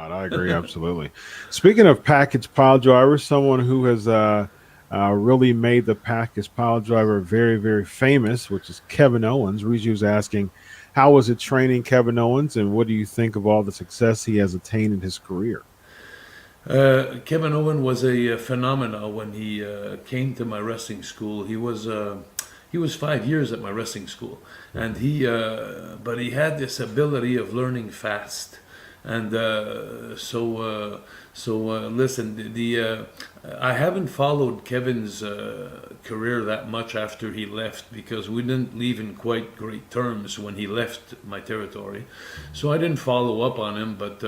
doubt. I agree absolutely. Speaking of package pile drivers, someone who has really made the package pile driver very, very famous, which is Kevin Owens. Riju's asking, how was it training Kevin Owens, and what do you think of all the success he has attained in his career? Kevin Owen was a phenomena when he came to my wrestling school. He was 5 years at my wrestling school, and but he had this ability of learning fast, and listen, I haven't followed Kevin's career that much after he left because we didn't leave in quite great terms when he left my territory, so I didn't follow up on him. But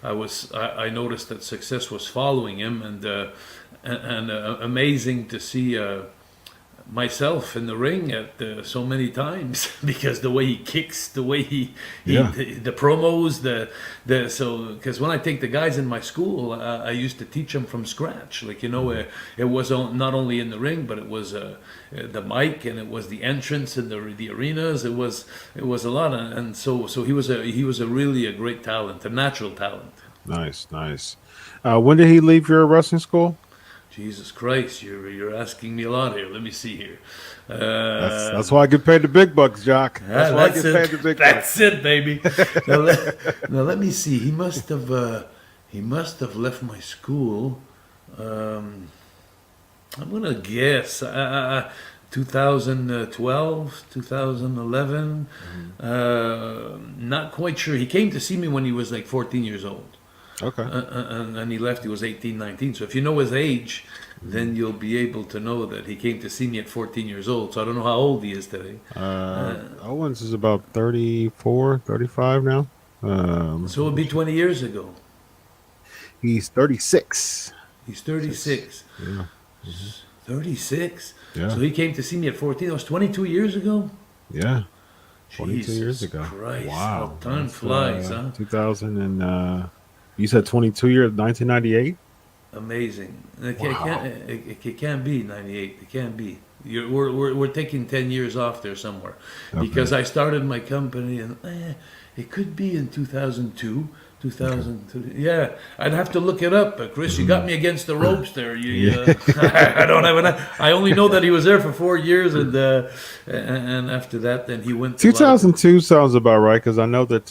I noticed that success was following him, and amazing to see. Myself in the ring at so many times because the way he kicks, the way the promos, because when I take the guys in my school, I used to teach them from scratch. Like it was not only in the ring, but it was the mic, and it was the entrance and the arenas. It was a lot, and so he was a really a great talent, a natural talent. Nice, nice. When did he leave your wrestling school? Jesus Christ, you're asking me a lot here. Let me see here. That's why I get paid the big bucks, Jacques. That's why I get paid the big bucks. That's it, baby. now let me see. He must have left my school. I'm gonna guess 2012, 2011. Not quite sure. He came to see me when he was like 14 years old. Okay. And he left, he was 18, 19. So if you know his age, then you'll be able to know that he came to see me at 14 years old. So I don't know how old he is today. Owens is about 34, 35 now. So it would be 20 years ago. He's 36. He's 36. Yeah. 36? Yeah. So he came to see me at 14. That was 22 years ago? Yeah. 22 Jesus years ago. Christ. Wow. How time flies, huh? 2000 and... You said 22 years, 1998? Amazing. Wow. It can't be 98. It can't be. We're taking 10 years off there somewhere. Okay. Because I started my company and it could be in 2002, 2003. Okay. Yeah, I'd have to look it up. But Chris, you got me against the ropes there. I don't have I only know that he was there for 4 years, and after that, then he went to 2002 sounds about right, because I know that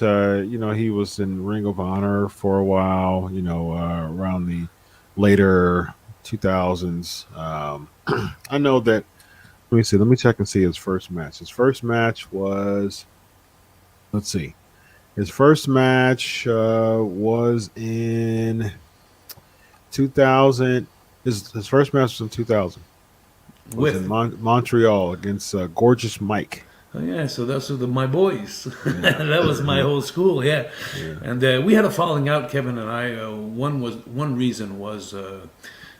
he was in Ring of Honor for a while. Around the later 2000s. I know that. Let me see. Let me check and see his first match. His first match was. Let's see. His first match was in 2000. His first match was in 2000. Was in Montreal against Gorgeous Mike. Oh yeah, so those are my boys. That was my whole school, yeah. And we had a falling out, Kevin and I. One reason was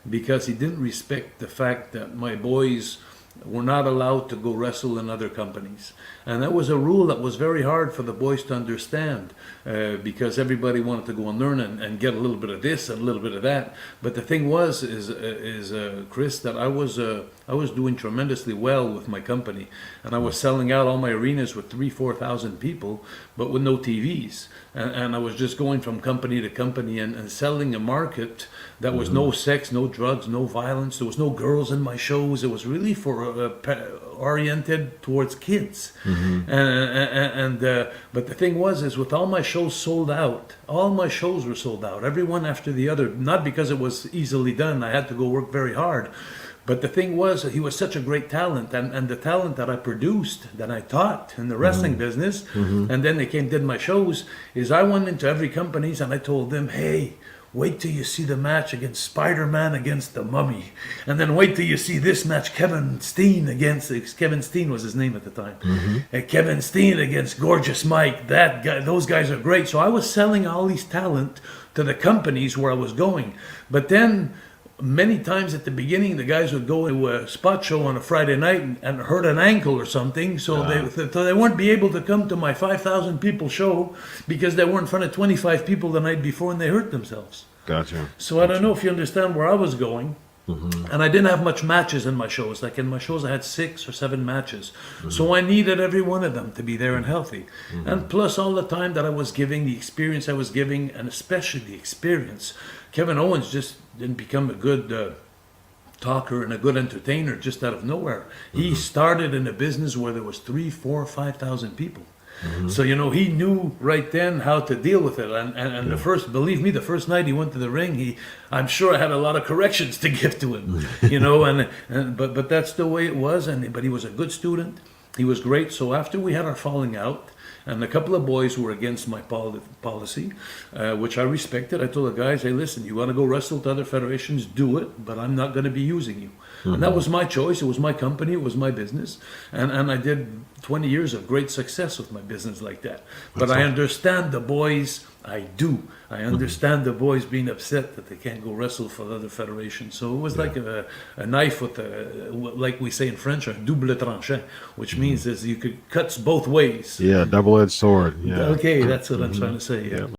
because he didn't respect the fact that my boys were not allowed to go wrestle in other companies. And that was a rule that was very hard for the boys to understand because everybody wanted to go and learn and get a little bit of this and a little bit of that. But the thing was, Chris, that I was doing tremendously well with my company, and I was selling out all my arenas with 4,000 people, but with no TVs. And I was just going from company to company and selling a market that was no sex, no drugs, no violence. There was no girls in my shows. It was really oriented towards kids. But the thing was with all my shows sold out, all my shows were sold out, every one after the other, not because it was easily done. I had to go work very hard. But the thing was, he was such a great talent, and the talent that I produced, that I taught in the wrestling business, and then they did my shows, is I went into every companies and I told them, hey, wait till you see the match against Spider-Man against the Mummy, and then wait till you see this match, Kevin Steen was his name at the time, Kevin Steen against Gorgeous Mike. That guy, those guys are great. So I was selling all these talent to the companies where I was going, but then. Many times at the beginning, the guys would go to a spot show on a Friday night and hurt an ankle or something, so they wouldn't be able to come to my 5,000 people show because they were in front of 25 people the night before and they hurt themselves. Gotcha. So I don't know if you understand where I was going. And I didn't have much matches in my shows. Like in my shows, I had 6 or 7 matches. So I needed every one of them to be there and healthy. And plus all the time that I was giving, the experience I was giving, and especially the experience. Kevin Owens just didn't become a good talker and a good entertainer just out of nowhere. He started in a business where there was 3, 4, 5,000 people. So, you know, he knew right then how to deal with it. And the first, believe me, the first night he went to the ring, I'm sure I had a lot of corrections to give to him, you know, but that's the way it was. But he was a good student. He was great. So after we had our falling out, and a couple of boys were against my policy, which I respected. I told the guys, hey, listen, you want to go wrestle to other federations, do it, but I'm not going to be using you. And that was my choice. It was my company. It was my business. And I did 20 years of great success with my business like that. But I understand the boys. I do. I understand the boys being upset that they can't go wrestle for the other federations. So it was like a knife with like we say in French, a double tranchant, which means is you could cuts both ways. Yeah, double-edged sword. Yeah. Okay, that's what I'm trying to say. Yeah.